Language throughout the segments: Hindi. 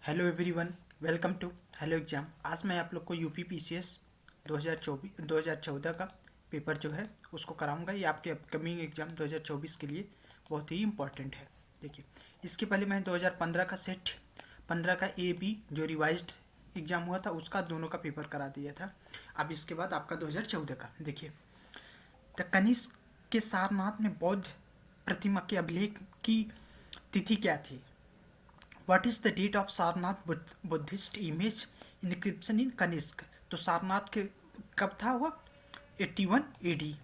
Hello everyone, welcome to hello exam. आज मैं आप लोग को यूपी पीसीएस 2014 का पेपर जो है उसको कराऊंगा। ये आपके अपकमिंग एग्ज़ाम 2024 के लिए बहुत ही इम्पोर्टेंट है। देखिए, इसके पहले मैं 2015 का सेट 15 का ए बी जो रिवाइज्ड एग्ज़ाम हुआ था उसका दोनों का पेपर करा दिया था। अब इसके बाद आपका 2014 का देखिए, द कनिष्क के सारनाथ में बौद्ध प्रतिमा के अभिलेख की तिथि क्या थी? What is the date of Sarnath Buddhist image inscription in Kanishka? तो सारनाथ के कब था हुआ? 81 एडी।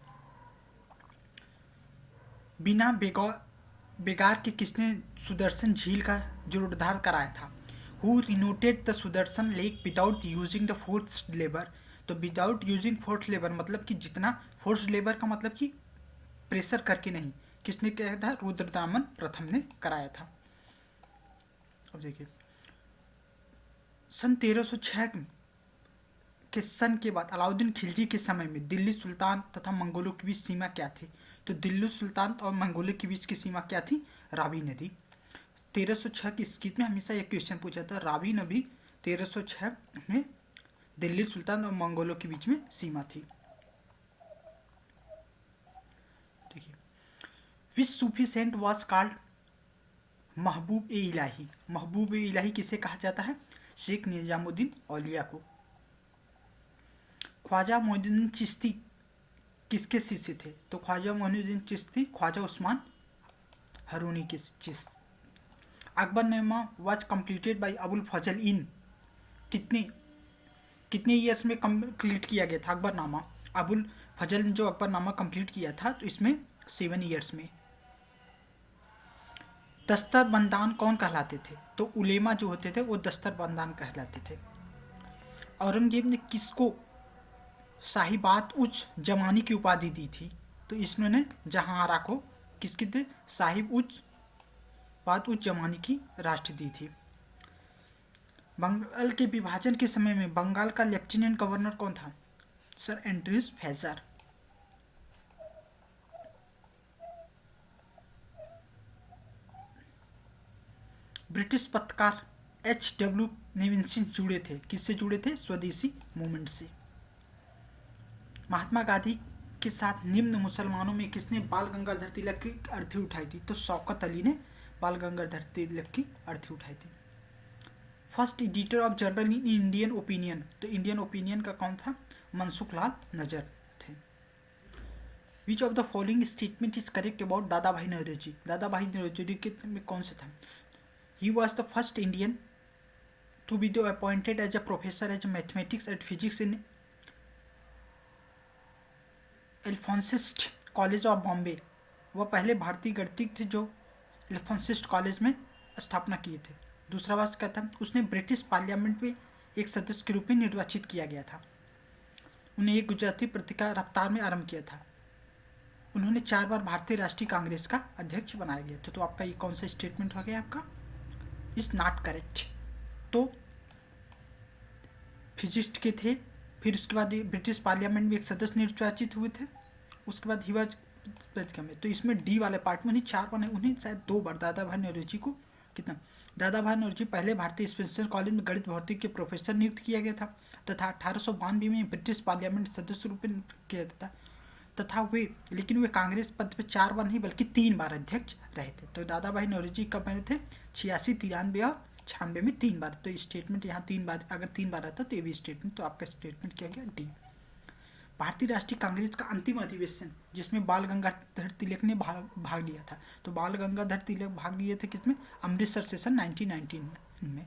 बिना बेगार के किसने सुदर्शन झील का जीर्णोद्धार कराया था? Who renovated the Sudarshan lake without using the forced labour? तो विदाउट यूजिंग फोर्स लेबर मतलब कि जितना फोर्स लेबर का मतलब कि प्रेशर करके नहीं, किसने किया था? रुद्रदामन प्रथम ने कराया था। अब देखिए, सन 1306 के सन के बाद अलाउद्दीन खिलजी के समय में दिल्ली सुल्तान तथा मंगोलों के बीच सीमा क्या थी? तो दिल्ली सुल्तान और मंगोलों के बीच की सीमा क्या थी? रावी नदी। 1306 की स्किट में हमेशा एक क्वेश्चन पूछा था, रावी नदी 1306 में दिल्ली सुल्तान और मंगोलों के बीच में सीमा थी। देखिए, विच सूफी सेंट वॉज कॉल्ड महबूब ए इलाही? महबूब ए इलाही किसे कहा जाता है? शेख निजामुद्दीन औलिया को। ख्वाजा मोइनुद्दीन चिश्ती किसके शिष्य थे? तो ख्वाजा मोइनुद्दीन चिश्ती ख्वाजा उस्मान हरूनी के शिष्य। Akbarnama was completed by Abul Fazl in कितने कितने ईयर्स में कंप्लीट किया गया था अकबरनामा? अबुल फजल ने जो अकबरनामा कंप्लीट किया था तो इसमें 7 ईयर्स में। दस्तरबंदान कौन कहलाते थे? तो उलेमा जो होते थे वो दस्तरबंदान कहलाते थे। औरंगजेब ने किसको साहिबात उच्च जमानी की उपाधि दी थी? तो इसने जहांआरा को किसकी थी? साहिब उच्च बात उच्च जमानी की राष्ट्र दी थी। बंगाल के विभाजन के समय में बंगाल का लेफ्टिनेंट गवर्नर कौन था? Sir Andrews Fraser. ब्रिटिश पत्रकार H.W. नेविंसन जुड़े थे, किससे जुड़े थे? स्वदेशी मूवमेंट से। महात्मा गांधी के साथ निम्न मुसलमानों में किसने बाल गंगाधर तिलक की अर्थी उठाई थी? तो शौकत अली ने बाल गंगाधर तिलक की अर्थी उठाई थी। First editor of journal in Indian opinion, तो इंडियन ओपिनियन का कौन था? मनसुख लाल नजर थे। विच of the following statement is correct about दादा भाई नौरोजी? दादा भाई नौरोजी के में कौन से था? He was the first Indian to be appointed as a professor as mathematics and physics in Elphinstone college of Bombay. वह पहले भारतीय गणितज्ञ थे जो एल्फोंसिस्ट कॉलेज में स्थापना किए थे। दूसरा बात क्या था? उसने ब्रिटिश पार्लियामेंट में एक सदस्य के रूप में निर्वाचित किया गया था। उन्हें एक गुजराती पत्रिका रफ्तार में आरंभ किया था। उन्होंने 4 बार भारतीय राष्ट्रीय कांग्रेस का अध्यक्ष बनाया गया था। तो आपका ये कौन सा स्टेटमेंट हो गया? आपका इज नॉट करेक्ट। तो फिजिस्ट के थे, फिर उसके बाद ब्रिटिश पार्लियामेंट में एक सदस्य निर्वाचित हुए थे, उसके बाद ही वाज में। तो इसमें डी वाले पार्ट में उन्हें 4 बार, उन्हें शायद 2 बार दादा भाई नौरोजी को कितना? दादा भाई नौरोजी पहले भारतीय स्पेशल कॉलेज में गणित भौतिक के प्रोफेसर नियुक्त किया गया था तथा 1892 में ब्रिटिश पार्लियामेंट सदस्य रूप में किया था तथा वे, लेकिन वे कांग्रेस पद पर 4 बार नहीं बल्कि 3 बार अध्यक्ष रहे थे। तो दादा भाई नौरोजी कब बने थे? 86, 93 और 96 में 3 बार। तो स्टेटमेंट यहाँ 3 बार, अगर 3 बार आता तो ये भी स्टेटमेंट। तो आपका स्टेटमेंट क्या गया? डी। भारतीय राष्ट्रीय कांग्रेस का अंतिम अधिवेशन जिसमें बाल गंगाधर तिलक ने भाग लिया था, तो बाल गंगाधर तिलक भाग लिए थे किसमें? अमृतसर सेशन 1919 में।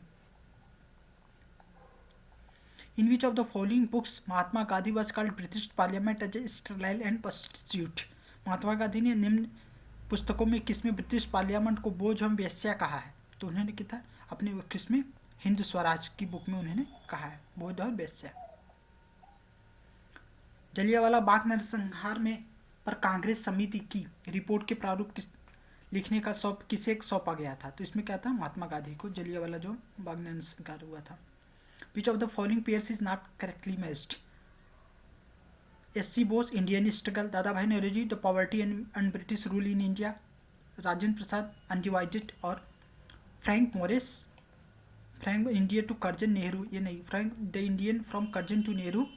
In which of the following books Mahatma Gandhi was called British parliament as a sterile and pursuit? Mahatma Gandhi ने निम्न पुस्तकों में किसमें ब्रिटिश पार्लियामेंट को बोझ एवं वेश्या कहा है? तो उन्होंने क्या था? अपने किसमें? हिंद स्वराज की बुक में उन्होंने कहा है बोझ और वेश्या। जलियांवाला बाग नरसंहार में पर कांग्रेस समिति की रिपोर्ट के प्रारूप लिखने का किसे सौंपा गया था? तो इसमें क्या था? महात्मा गांधी को। जलियांवाला जो बाग नरसंहार हुआ था। Which of the following pairs is not correctly matched? S C. Bose Indian struggle, Dada Bhai Naoroji the poverty and British rule in India, Rajendra Prasad undivided और Frank Moraes Frank India to Curzon Nehru, ये नहीं, Frank the Indian from Curzon to Nehru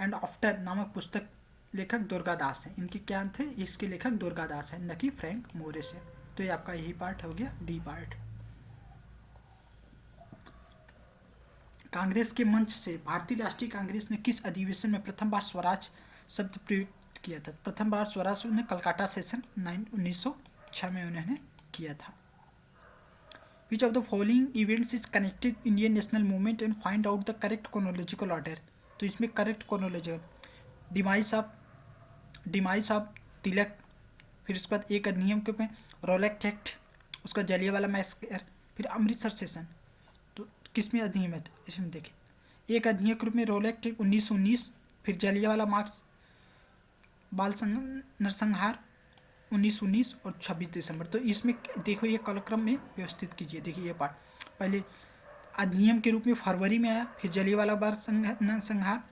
and after नामक पुस्तक लेखक दुर्गादास हैं। इनके क्या थे, इसके लेखक दुर्गादास हैं, न कि फ्रैंक मोरिस है। तो ये आपका यही पार्ट हो गया, डी पार्ट। कांग्रेस के मंच से भारतीय राष्ट्रीय कांग्रेस ने किस अधिवेशन में प्रथम बार स्वराज शब्द प्रयुक्त किया था? प्रथम बार स्वराज उन्हें कलकत्ता सेशन 1906 में उन्होंने किया था। Which of the following events is connected Indian national movement and find out the correct chronological order. तो इसमें करेक्ट क्रोनोलॉजिकल, डिमाइस ऑफ तिलक, फिर उसके बाद एक अधिनियम के में रोलेक्ट एक्ट, उसका जलियांवाला मैसेकर, फिर अमृतसर सेशन। तो किसमें अधिनियम है? इसमें देखिए, एक अधिनियम के रूप में रोलेक्ट एक्ट 1919, फिर जलियांवाला मार्क्स बाल नरसंहार 1919 और 26 दिसंबर। तो इसमें देखो ये कालक्रम में व्यवस्थित कीजिए। देखिए ये पार्ट पहले अधिनियम के रूप में फरवरी में आया, फिर जलियांवाला बाग नरसंहार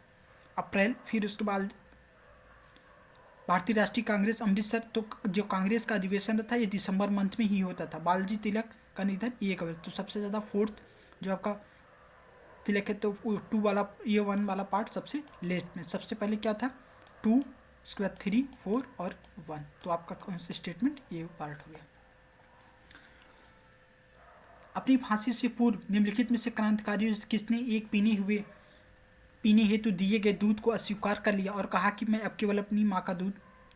अप्रैल, फिर उसके बाद भारतीय राष्ट्रीय कांग्रेस अमृतसर। तो जो कांग्रेस का अधिवेशन था ये दिसंबर मंथ में ही होता था। बालाजी तिलक का निधन 1 अप्रैल। तो सबसे ज़्यादा फोर्थ जो आपका तिलक है, तो 2 वाला, ये 1 वाला पार्ट सबसे लेट में। सबसे पहले क्या था 2, उसके बाद 3, 4 और 1। तो आपका कौन सा स्टेटमेंट, ये पार्ट हो गया। अपनी फांसी से पूर्व निम्नलिखित में से क्रांतिकारियों से किसने एक पीने हेतु दिए गए दूध को अस्वीकार कर लिया और कहा कि मैं अब केवल अपनी माँ का दूध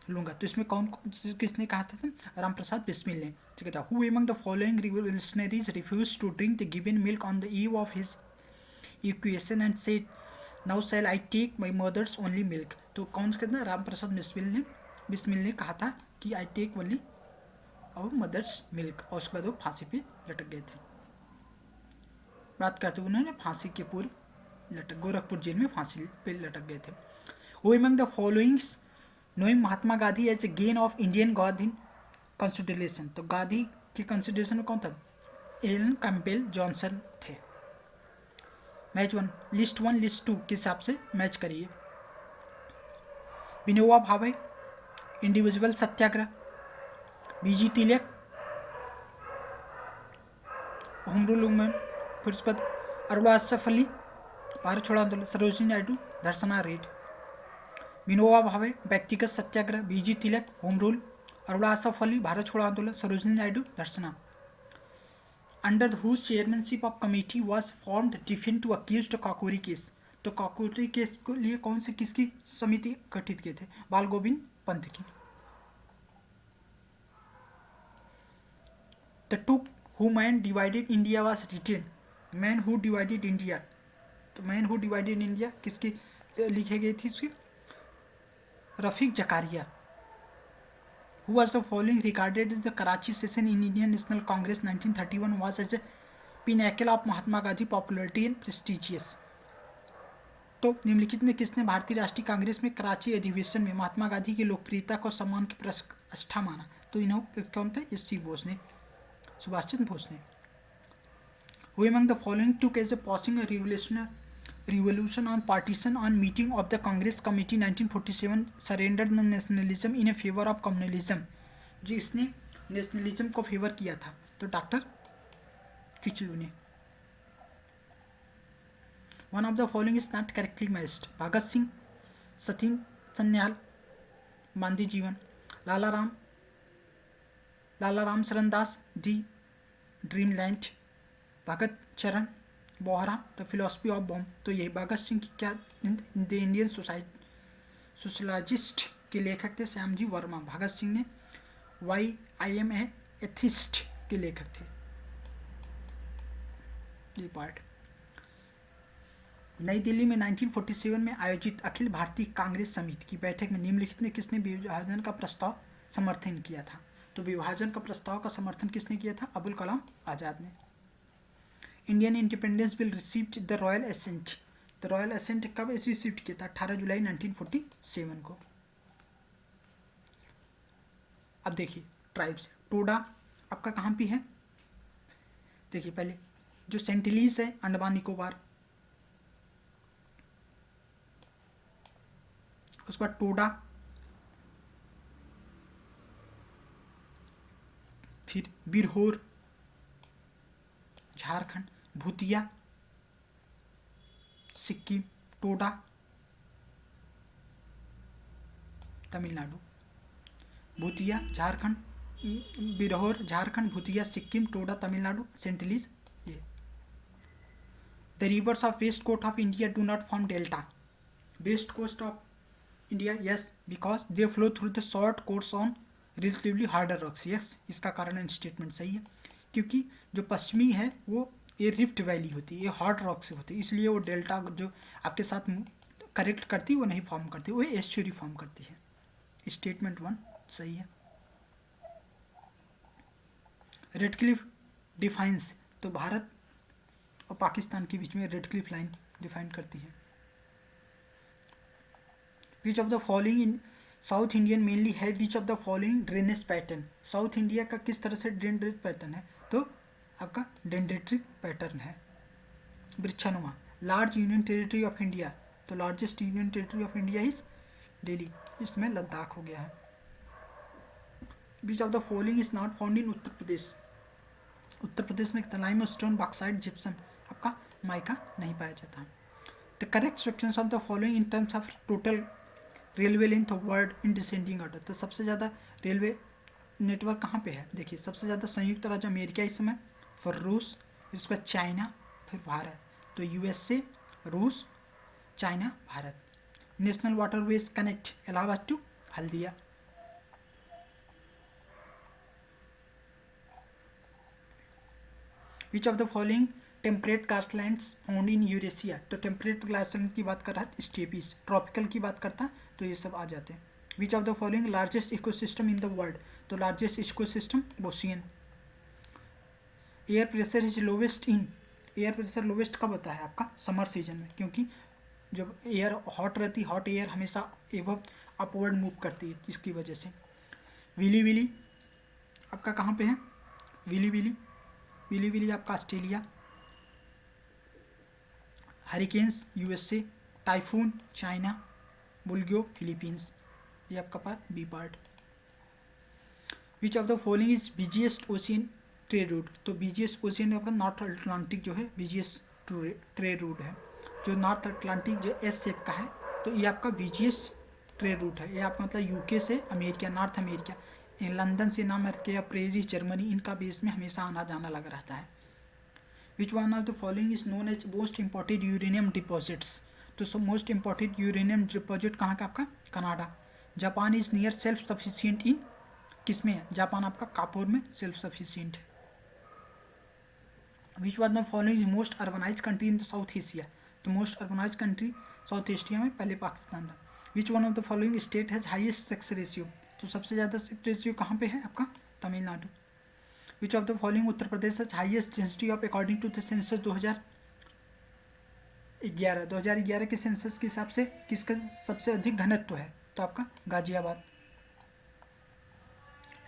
लूंगा? तो इसमें कौन किसने कहा था? रामप्रसाद बिस्मिल ने। ठीक है, who among the following revolutionaries refuse to drink the given milk on the eve of his equation and said now shall I take my mother's only milk? तो कौन से कहते हैं? रामप्रसाद बिस्मिल ने कहा था कि आई टेक ओनली और मदर्स मिल्क, और उसके बाद वो फांसी पे लटक गए थे। बात करते हुए उन्होंने फांसी के पूर्व गोरखपुर जेल में फांसी पे लटक गए थे। Who among the followings knowing Mahatma Gandhi as a gain of Indian god in constitution? तो गांधी के कॉन्स्टिट्यूशन में कौन था? एलन कैम्पबेल जॉनसन थे। मैच 1, लिस्ट 1 लिस्ट 2 के हिसाब से मैच करिए। Vinoba Bhave individual satyagraha, BG Tilak home rule movement, फिर उसके बाद अरुणा असफ अली भारत छोड़ो आंदोलन, सरोजिनी नायडू दर्शना रेड। विनोबा भावे व्यक्तिगत satyagraha, BG Tilak home rule, Aruna Asaf Ali Bharat Chhodo Andolan, Sarojini Naidu दर्शना। Under whose chairmanship of committee was formed defend to accused Kakori case? तो काकोरी केस के लिए कौन सी किसकी समिति गठित किए थे? बाल गोविंद पंत की। The to who man divided India was written? Man who divided India, तो मैन हु डिवाइडेड इंडिया किसकी लिखे गई थी? इसकी Rafiq Zakaria. Who was the following regarded as the Karachi session in Indian National Congress 1931 was as a pinnacle of Mahatma Gandhi popularity and prestigious? तो निम्नलिखित में किसने भारतीय राष्ट्रीय कांग्रेस में कराची अधिवेशन में महात्मा गांधी की लोकप्रियता को सम्मान की प्रतिष्ठा माना? तो इन्होंने कौन थे? एस.सी. बोस ने, सुभाष चंद्र बोस ने। Who among the following took as a passing a revolution on partition on meeting of the Congress Committee 1947 surrendered the nationalism in a favor of communalism? जो इसने नेशनलिज्म को फेवर किया था? तो डॉक्टर किचलू ने। One of the following is not correctly matched. Bhagat Singh, Sachin Sanyal, Gandhi Jeevan, Lala Ram Sharan Das, the dreamland, Bhagat Charan Vohra, the philosophy of bomb. तो ये भगत सिंह की क्या द इंडियन सोशलॉजिस्ट के लेखक थे श्यामजी वर्मा। भगत सिंह ने why I am a atheist के लेखक थे। ये पार्ट नई दिल्ली में 1947 में आयोजित अखिल भारतीय कांग्रेस समिति की बैठक में निम्नलिखित में किसने विभाजन का प्रस्ताव समर्थन किया था? तो विभाजन का प्रस्ताव का समर्थन किसने किया था? अबुल कलाम आजाद ने। Indian independence bill received the royal assent. The royal assent कब रिसीव किया था? 18 जुलाई 1947 को। अब देखिए ट्राइब्स, टोडा आपका कहाँ पे है? देखिए पहले जो सेंटिलीज है अंडमान निकोबार, उसके बाद टोडा, फिर बिरहोर झारखंड, भूतिया सिक्किम, टोडा तमिलनाडु, भूतिया झारखंड, बिरहोर झारखंड, भूतिया सिक्किम, टोडा तमिलनाडु, सेंटिलीज ये। The rivers of west coast of India do not form delta. West coast of India, yes, because they flow through the short course on relatively harder rocks, yes, इसका कारण एंड स्टेटमेंट सही है, क्योंकि जो पश्चिमी है वो ये रिफ्ट वैली होती है, ये हार्ड रॉक से होती है, इसलिए वो डेल्टा जो आपके साथ करेक्ट करती है वो नहीं फॉर्म करती, वो एस्चुरी फॉर्म करती है। स्टेटमेंट 1 सही है। रेडक्लिफ डिफाइंस, तो भारत और पाकिस्तान के बीच में रेडक्लिफ लाइन डिफाइन करती है। Which of the following in south Indian mainly है which of the following drainage pattern. South India का किस तरह से ड्रेनेज पैटर्न है, तो आपका डेंडेट्रिक पैटर्न है। वृक्षानुमा, large union territory of India, तो largest union territory of India is Delhi, इसमें लद्दाख हो गया है। Which of the following is not found in Uttar Pradesh. Uttar Pradesh में लाइमस्टोन, बॉक्साइट, जिप्सम, आपका माइका नहीं पाया जाता। The correct sections of the following in terms of total railway length of world in descending order, तो सबसे ज़्यादा रेलवे नेटवर्क कहाँ पे है, देखिए सबसे ज़्यादा संयुक्त राज्य अमेरिका इस समय, फिर रूस, इसके बाद चाइना, फिर भारत, तो यूएसए, रूस, China, Bharat. National waterways connect Allahabad to Haldia. Which of the following temperate grasslands found in Eurasia, तो टेम्परेट ग्रासलैंड की बात कर रहा है स्टेपीज, ट्रॉपिकल की बात करता है तो ये सब आ जाते हैं। Which of the following largest ecosystem in the world, तो largest ecosystem ocean. Air pressure is lowest in, air pressure lowest कब होता है आपका, समर सीजन में, क्योंकि जब एयर हॉट रहती, हॉट एयर हमेशा एवं अपवर्ड मूव करती है, इसकी वजह से। विली विली आपका कहाँ पे है, विली विली, विली विली आपका Australia. Hurricanes USA, typhoon China, baguio Philippines, ये आपका part B part. Which of the following is busiest ocean trade route, तो बिजिएस्ट ओशियन आपका नॉर्थ अटलांटिक जो है बिजिएस्ट ट्रेड रूट है, जो नॉर्थ अटलांटिक जो एस शेप का है, तो ये आपका बिजिएस्ट ट्रेड रूट है। ये आपका मतलब यूके से अमेरिका, नॉर्थ अमेरिका, लंदन से नाम के या पेरिस जर्मनी, इनका बेस में हमेशा आना जाना लगा रहता है। Which one of the following is known as most important uranium deposits, तो मोस्ट इंपॉर्टेंट यूरेनियम डिपॉजिट कहाँ का आपका, Canada. Japan is near self sufficient in, किसमें है, जापान आपका कापुर में सेल्फ सफिशिएंट है। Which one of the following is most urbanise country in the south Asia, तो most urbanise country south Asia में पहले पाकिस्तान था। Which one of the following state has highest sex ratio, तो सबसे ज़्यादा सेक्स रेशियो कहाँ पे है आपका, Tamil Nadu. Which of the following Uttar Pradesh has highest density of according to the census 2011 के सेंसस के हिसाब से किसका सबसे अधिक घनत्व है, तो आपका Ghaziabad.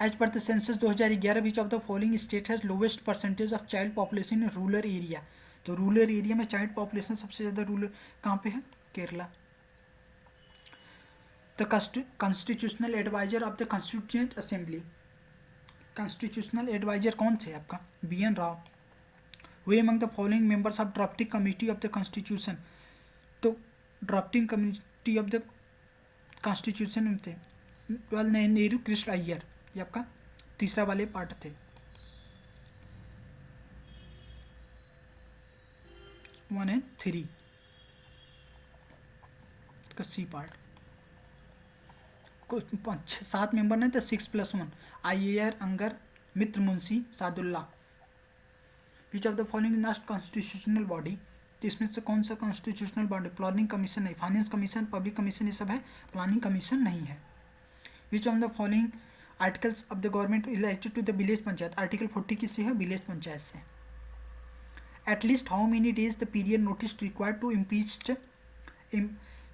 As per the census 2011 which of the following state has lowest percentage of child population in rural area, तो रूरल एरिया में चाइल्ड पॉपुलेशन सबसे ज़्यादा रूरल कहाँ पे है, Kerala. The constitutional advisor of the constituent assembly, constitutional advisor कौन थे आपका, BN राव। वे among the following members of drafting committee of the constitution, तो drafting committee of the constitution में थे जवाहरलाल नेहरू, कृष्ण अय्यर, ये आपका तीसरा वाले पार्ट थे। 1 and 3 का सी पार्ट। 7 मेंबर ने तो 6+1 IAR Ayyangar, Mitra Munshi, Saadulla. Which of the following not constitutional body, तो इसमें से कौन सा कॉन्स्टिट्यूशनल बॉडी, प्लानिंग कमीशन नहीं, फाइनेंस कमीशन, पब्लिक कमीशन ये सब है, प्लानिंग कमीशन नहीं है। Which of the following articles of the government elected to the village panchayat, article 40 किससे है, विलेज पंचायत से। At least how many days the period notice required to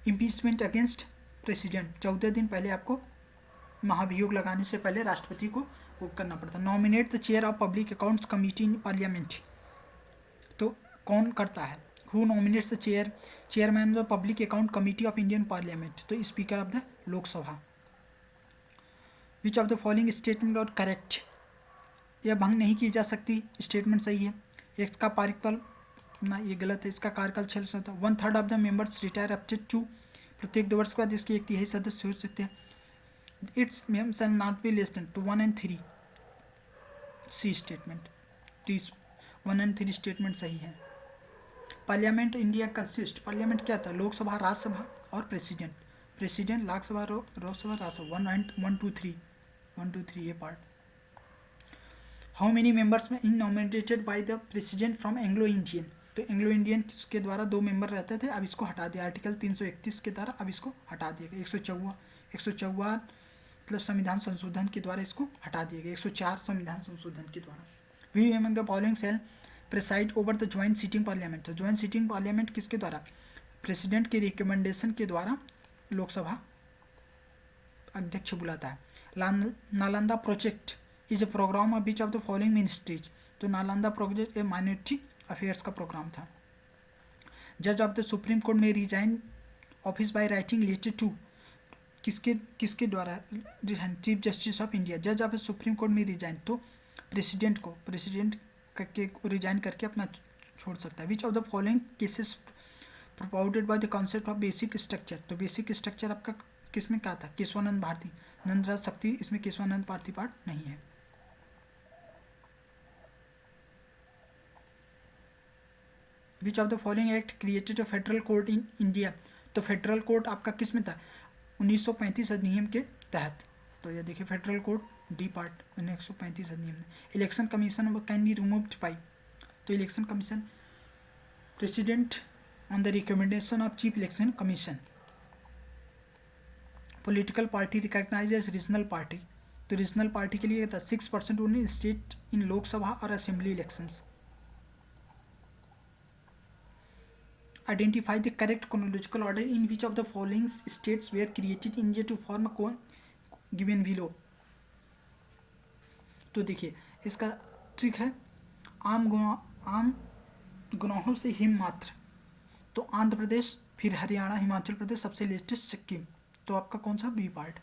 impeachment against president, 14 दिन पहले आपको महाभियोग लगाने से पहले राष्ट्रपति को वो करना पड़ता। Nominate the chair of public accounts committee in parliament, तो कौन करता है, who nominates the chairman of public account committee of Indian parliament, तो speaker of the Lok Sabha. Which of the following statement are correct, यह भंग नहीं की जा सकती, स्टेटमेंट सही है। एक्स का पारिकफल ना, ये गलत है, इसका कार्यकाल 6 साल था। 1/3 of the members retire up to, प्रत्येक 2 वर्ष के बाद इसके 1/3 सदस्य हो सकते हैं। इट्स मेम shall not be less than 1 and 3 C statement. 1 and 3 statement सही है। पार्लियामेंट इंडिया कंसिस्ट, पार्लियामेंट क्या था? लोकसभा, राज्यसभा और प्रेसिडेंट। प्रेसिडेंट, लोकसभा, लोकसभा, राज्यसभा। 1 2 3 ये पार्ट। हाउ मेनी मेंबर्स में in nominated by the president from Anglo Indian, तो एंग्लो इंडियन के द्वारा 2 मेंबर रहते थे, अब इसको हटा दिया आर्टिकल 331 के द्वारा, अब इसको हटा दिया गया। 154 मतलब संविधान संशोधन के द्वारा इसको हटा दिया गया। 104 संविधान संशोधन के द्वारा। We among the following shall preside over the joint sitting parliament, तो ज्वाइंट सिटिंग पार्लियामेंट किसके द्वारा? प्रेसिडेंट के रिकमेंडेशन के द्वारा लोकसभा अध्यक्ष बुलाता है। Nalanda project is a program of which of the following ministries, तो नालंदा प्रोजेक्ट माइनॉरिटी अफेयर्स का प्रोग्राम था। जज ऑफ द सुप्रीम कोर्ट में resign office by writing letter to, किसके द्वारा? Chief justice of India. जज ऑफ द सुप्रीम कोर्ट में रिजाइन, तो प्रेसिडेंट करके रिजाइन करके अपना छोड़ सकता है। Which of the following cases propounded by the concept of basic structure, तो बेसिक स्ट्रक्चर आपका किसमें क्या था? केशवानंद भारती, नंदराज शक्ति, इसमें केशवानंद भारती पार्ट नहीं है। Which of the following act created a federal court in India, तो फेडरल कोर्ट आपका किस में था? 1935 अधिनियम के तहत। तो ये देखिए फेडरल कोर्ट डी पार्ट 1935 अधिनियम में। Election commission can be removed by, तो election commission president on the recommendation of chief election commission. Political party recognise as regional party, तो रीजनल पार्टी के लिए था 6% ओनली स्टेट इन लोकसभा और assembly elections. Identify the correct chronological order in which of the following states were created in India to form a cone given below, तो देखिए इसका ट्रिक है आम गुनाहों से हिम मात्र, तो आंध्र प्रदेश, फिर हरियाणा, हिमाचल प्रदेश, सबसे लेटेस्ट सिक्किम, तो आपका कौन सा? B part.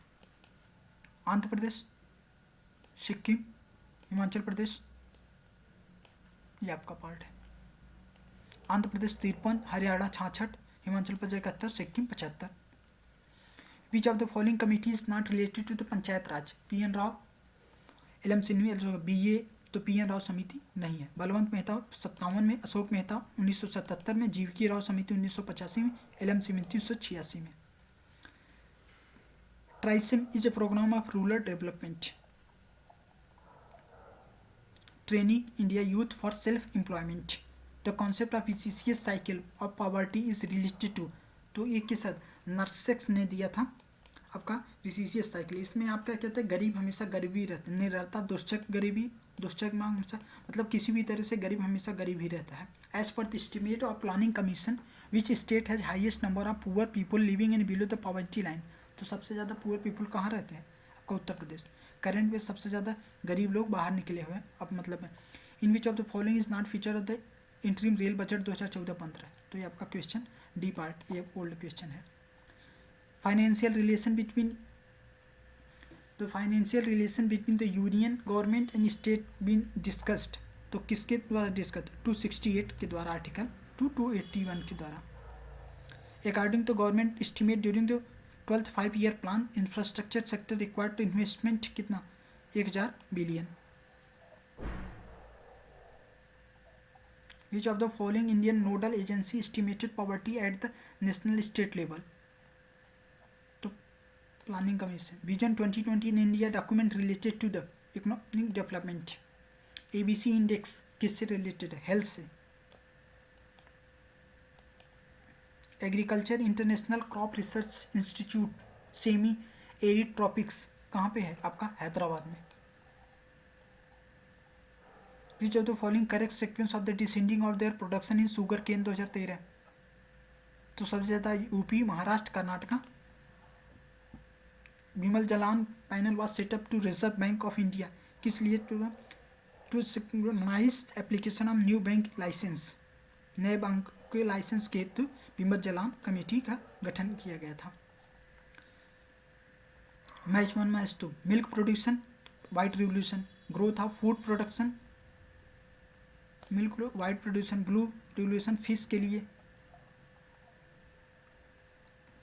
आंध्र प्रदेश, सिक्किम, हिमाचल प्रदेश, ये आपका पार्ट है। Andhra Pradesh 53, Haryana 66, Himachal Pradesh 71, Sikkim 75। Which of the following committee is not related to the panchayat raj? PN Rao, LM Singhvi, BA, तो PN राव समिति नहीं है। बलवंत मेहता 57 में, अशोक मेहता 1977 में, जीवकी राव समिति 1985 में, LM समिति 1986 में। TRYSEM is a program of rural development, training India youth for self employment. The concept of vicious cycle of poverty is related to, तो एक के साथ नर्सेक्स ने दिया था आपका विसीसियस साइकिल। इसमें आपका कहते हैं गरीब हमेशा गरीब ही रहता, नहीं रहता, दुष्चक गरीबी, दुष्चक मांग हमेशा, मतलब किसी भी तरह से गरीब हमेशा गरीब ही रहता है। As per the estimate of planning commission which state has highest number of poor people living in below the poverty line, तो सबसे ज़्यादा पुअर पीपल कहाँ रहते हैं? आपका उत्तर प्रदेश। करंट में सबसे ज़्यादा गरीब लोग बाहर निकले हुए हैं, अब मतलब इन which of the following is not feature of the interim rail budget 2014-15, तो ये आपका क्वेश्चन डी पार्ट, ये ओल्ड क्वेश्चन है। Financial relation between the union government and state been discussed, तो किसके द्वारा डिस्कस? 268 के द्वारा, आर्टिकल 281 के द्वारा। According to government estimate during the 12th 5-year plan infrastructure sector required to investment कितना? 1000 billion. Which of the following Indian nodal agency estimated poverty at the national state level, तो planning commission. Vision 2020 in India document related to the economic development. ABC index किससे रिलेटेड है? हेल्थ से। Agriculture international crop research institute semi arid tropics कहाँ पे है? आपका हैदराबाद में। Which of the following correct sequence of the descending of their production in sugar cane 2013, तो सबसे ज़्यादा UP, Maharashtra, Karnataka. Vimal Jalan panel was set up to reserve bank of India, किस लिए? To synchronize application of new bank license, नए बैंक के लाइसेंस के हेतु विमल जलान कमेटी का गठन किया गया था। Match 1 match 2, milk production, white revolution, growth of food production, milk white production, blue revolution fish के लिए,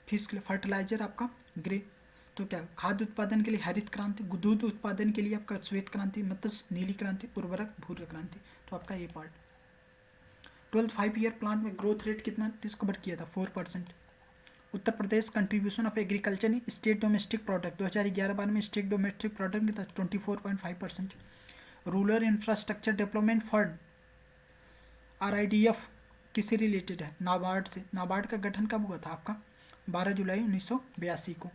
फर्टिलाइजर आपका ग्रे। तो क्या खाद्य उत्पादन के लिए हरित क्रांति, दूध उत्पादन के लिए आपका श्वेत क्रांति, मत्स्य नीली क्रांति, उर्वरक भूरे क्रांति। तो आपका ये पार्ट 12 5 ईयर प्लान में ग्रोथ रेट कितना डिस्कवर किया था 4%। Uttar Pradesh contribution of agriculture in state domestic product 2011-12 में स्टेट डोमेस्टिक प्रोडक्ट कितना 24.5%। Rural infrastructure development fund RIDF किससे रिलेटेड है, नाबार्ड से। नाबार्ड का गठन कब हुआ था आपका 12 जुलाई 1982 को।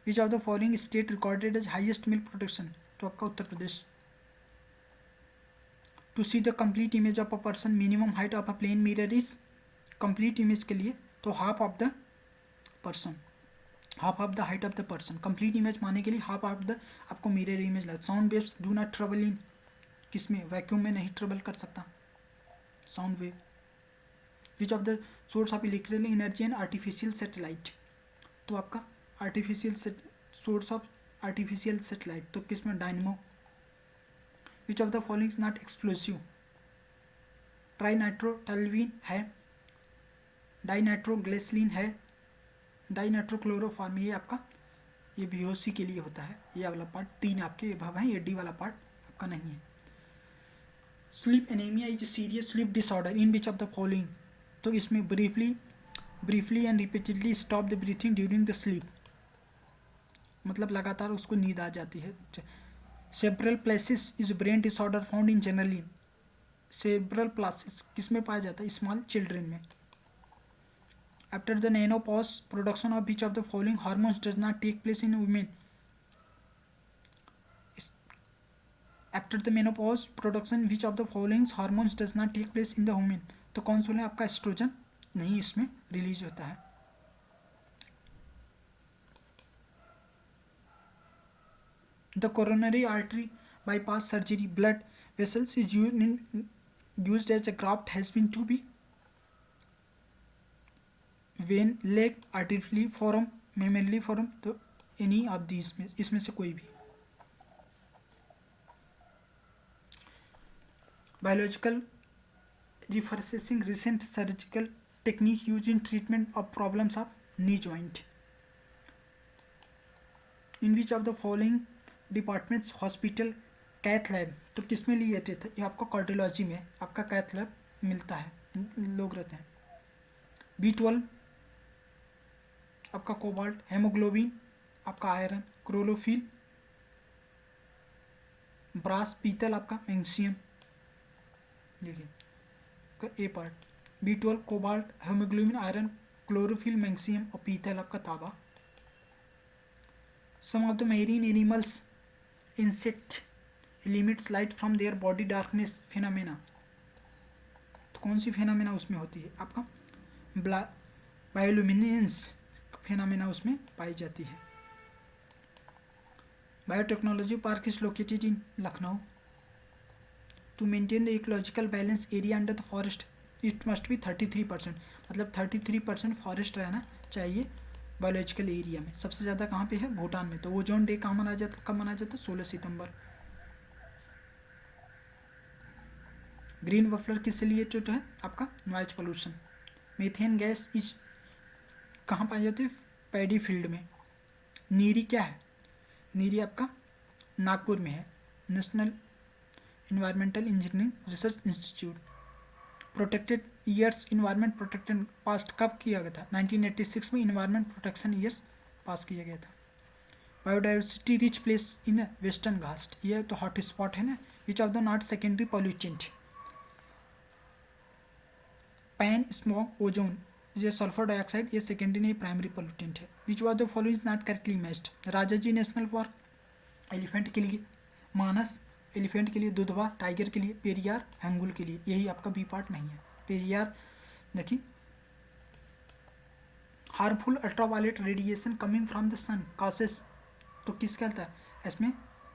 Which of the following state recorded as highest milk production, तो आपका Uttar Pradesh. To see the complete image of a person minimum height of a plane mirror is, complete image के लिए तो half of the person, half of the height of the person. Complete image पाने के लिए हाफ ऑफ द आपको मिरर इमेज लगा। Sound waves do not travel in, किसमें, वैक्यूम में नहीं ट्रेवल कर सकता sound wave. Which of the source of electrical energy and artificial satellite, तो आपका artificial source of artificial satellite तो किसमें, dynamo. Which of the following is not explosive, trinitrotoluene है, डाइनाइट्रोग्लिसरीन है, डाइनाइट्रोक्लोरोफॉर्म, ये आपका ये बेहोशी के लिए होता है। ये वाला पार्ट 3 आपके भाव हैं, ये डी वाला पार्ट आपका नहीं है। Sleep anaemia is serious sleep disorder in which of the following, तो इसमें briefly and repeatedly stop the breathing during the sleep, मतलब लगातार उसको नींद आ जाती है। Cerebral palsy is brain disorder found in generally, cerebral palsy किसमें पाया जाता है, स्मॉल चिल्ड्रेन में। After the menopause production of which of the following hormones does not take place in women, after the menopause production which of the following hormones does not take place in the women, तो कौन सा आपका एस्ट्रोजन नहीं इसमें रिलीज होता है। The coronary artery bypass surgery blood vessels is used as a graft has been to be vein, leg, arterifoliform, mammaliform, तो एनी ऑफ दीज में इसमें से कोई भी। Biological resurfacing recent surgical technique use in treatment of problems of knee joint, in which of the following departments hospital cath lab, तो किस में लिए थे, ये आपको कार्डियोलॉजी में आपका कैथ लैब मिलता है, लोग रहते हैं। B12 आपका कोबाल्ट, हेमोग्लोबिन आपका आयरन, क्लोरोफिल ब्रास, पीतल आपका मैग्नीशियम। देखिए A part B12 cobalt, haemoglobin, iron, chlorophyll, magnesium और पीतल आपका तांबा। Some of the marine animals insect limits light from their body darkness phenomena, तो कौन सी फिनोमेना उसमें होती है आपका, बायोल्यूमिनेंस फिनोमेना उसमें पाई जाती है। Biotechnology park is located in Lucknow. To maintain the ecological balance area under the forest it must be 33%, मतलब 33% फॉरेस्ट रहना चाहिए बायोलॉजिकल एरिया में। सबसे ज़्यादा कहाँ पे है, भूटान में। तो ओजोन डे कहाँ मनाया जाता, कब मनाया जाता है, 16 सितंबर। ग्रीन बफलर किस लिए जो है आपका noise pollution. Methane gas is कहाँ पाई जाती है, पैडी फील्ड में। नीरी क्या है, नीरी आपका नागपुर में है, national environmental engineering research institute. Protected years environment protected pass कब किया गया था, 1986 में इन्वायरमेंट प्रोटेक्शन ईयर्स पास किया गया था। Biodiversity rich place in western Ghat, ये तो हॉट स्पॉट है ना। Which of the not secondary pollutant, PAN, smog, ozone, ये सल्फर डाइऑक्साइड, ये सेकेंडरी नहीं प्राइमरी पॉल्यूटेंट है। Which of the following is not correctly matched, Rajaji national park elephant के लिए, मानस एलिफेंट के लिए, दुधवा टाइगर के लिए, पेरियार हैंगुल के लिए, यही आपका बी पार्ट नहीं है। पेरियार देखिए harmful ultraviolet radiation coming from the sun causes, तो किस कहता है इसमें,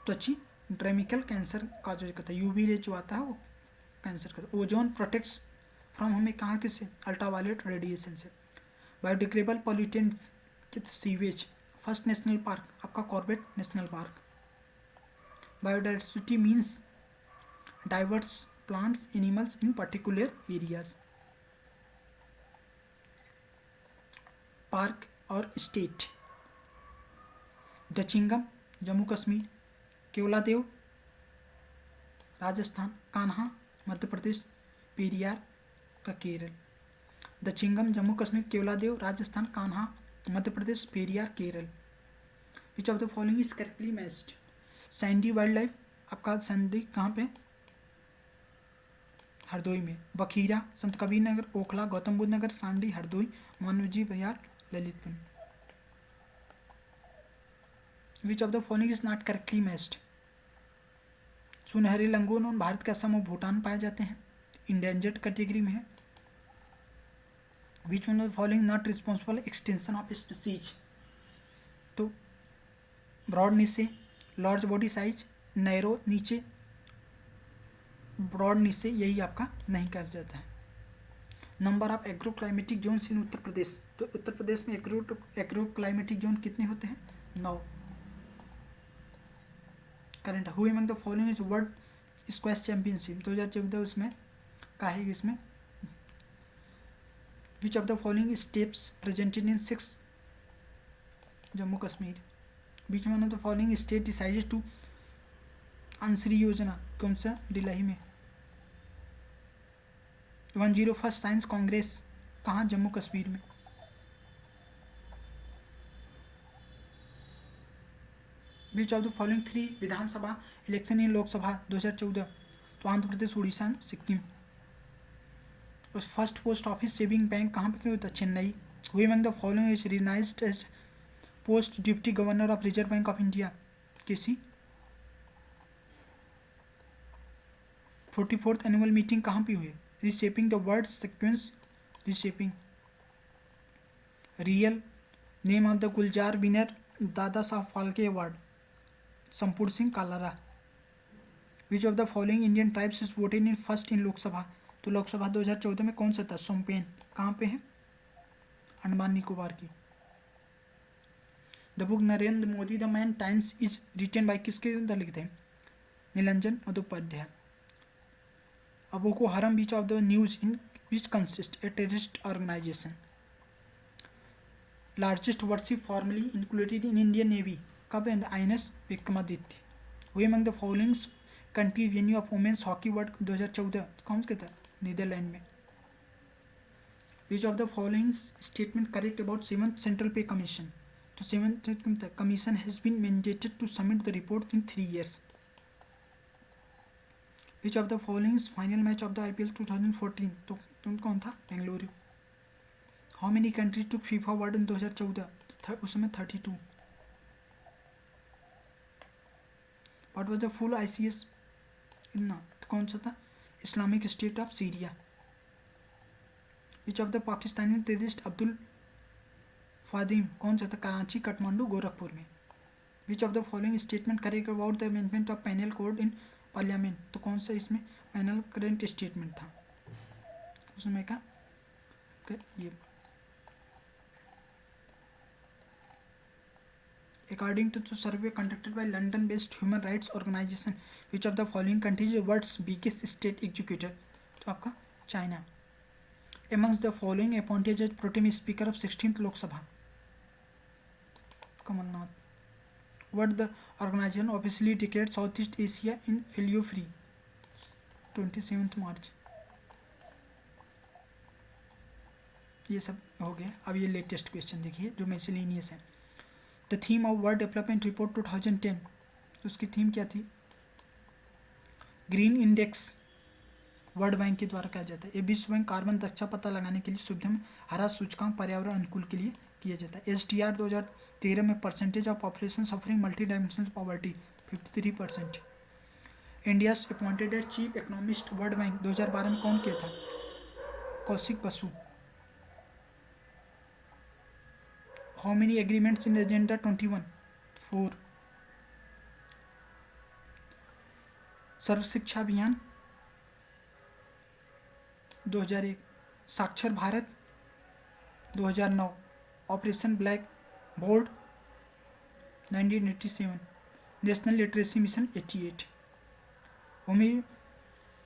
त्वची ड्रेमिकल कैंसर का जो कहता है, यूवी रे जो आता है वो कैंसर का। ओजोन प्रोटेक्ट्स फ्रॉम हमें कहाँ किससे, अल्ट्रावायलेट रेडिएशन से। Biodegradable pollutants sewage, first national park आपका Corbett national park. Biodiversity means diverse plants animals in particular areas. Park और स्टेट, दचिंगम जम्मू कश्मीर, केवलादेव राजस्थान, कान्हा मध्य प्रदेश, पेरियार का Kerala. Dachigam Jammu Kashmir, Keoladeo Rajasthan, Kanha Madhya Pradesh, Periyar Kerala. Which of the following is correctly matched? Sandi wild life आपका सैंडी कहाँ पे? हरदोई में। बखीरा, संत कबीर नगर, ओखला, गौतम बुद्ध नगर, सांडी, हरदोई, मानवजी बयार, ललितपुर। विच of the following is not correctly matched? सुनहरे लंगूर भारत के असम और भूटान पाए जाते हैं, इंडेंजर्ड कैटेगरी में है। Which one of the following not responsible extension of species? तो broad niche, large body size, narrow niche, broad niche, यही आपका नहीं कर जाता है। Number of agro climatic zones in Uttar Pradesh, तो उत्तर प्रदेश में एग्रो क्लाइमेटिक जोन कितने होते हैं? 9। Current who among the following is world squash championship 2014 उसमें का है इसमें? Which of the following steps presented in 6 Jammu Kashmir? Which one of the following state decided to Ansari योजना, कौन सा? दिल्ली में। 101 साइंस कांग्रेस कहाँ? जम्मू कश्मीर में। Which of the following 3 Vidhan Sabha election in Lok Sabha 2014? तो Andhra Pradesh, Orissa, Sikkim. First post office saving bank कहाँ पे होता है? Chennai. Who among the following is recognized as post deputy governor of reserve bank of India? KC. 44th annual meeting कहाँ पे हुई? Reshaping the word sequence, reshaping. Real name of the Gulzar winner Dada Saheb Phalke award? Sampooran Singh Kalra. Which of the following Indian tribes is voted in first in Lok Sabha? तो लोकसभा 2014 में कौन सा था? सोमपेन। कहाँ पे है? अंडमान निकोबार की। The book Narendra Modi the man times is written by किसके अंदर लिखते हैं? नीलंजन मुखोपाध्याय। अब Boko Haram which of the news in which consist? A terrorist organisation. Largest warship formally included in Indian navy कब? And INS Vikramaditya. Who among the following country venue of women's hockey world 2014? कौन सा था? नीदरलैंड में। Which of the following statement correct about 7th central पे कमीशन? तो 7th commission has been mandated to submit the report in 3 years। Which of the following final match of the IPL 2014? तो कौन था? Bengaluru. How many countries to FIFA world in 2014? उसमें 32। What was the full ICS? ना तो कौन सा था? Islamic state of Syria. Which of the Pakistani terrorist Abdul Fadim कौन सा था? कराची, काठमांडू, गोरखपुर में। Which of the following statement correct about the amendment of penal code in parliament? तो कौन सा इसमें पेनल करंट स्टेटमेंट था? उसमें का ये according to the survey conducted by London based human rights organization which of the following countries is world's biggest state executor? तो आपका China. amongst the following appointed as pro-tem speaker of 16th Lok Sabha? Kamal Nath. what the organization officially declared Southeast Asia in polio free? 27th March। ये सब हो गया। अब ये लेटेस्ट क्वेश्चन देखिए जो मिसलेनियस है। The theme of world development report 2010, उसकी थीम क्या थी? ग्रीन इंडेक्स वर्ल्ड बैंक के द्वारा किया जाता है। ये विश्व बैंक कार्बन दक्षता पता लगाने के लिए सुविधा हरा सूचकांक पर्यावरण अनुकूल के लिए किया जाता है। SDR 2013 में percentage of population suffering multi dimensional poverty 53%। India appointed as chief economist world bank 2012 में कौन किया था? Kaushik Basu. How many agreements in agenda 21? 4। Sarva Shiksha Abhiyan 2001, Saakshar Bharat 2009, operation black board 1987, national literacy mission 88।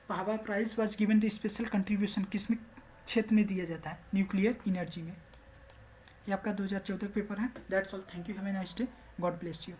Bhabha prize was given the special contribution, किस में क्षेत्र में दिया जाता है? न्यूक्लियर एनर्जी में। ये आपका 2014 पेपर है। That's all, thank you, have a nice day, God bless you.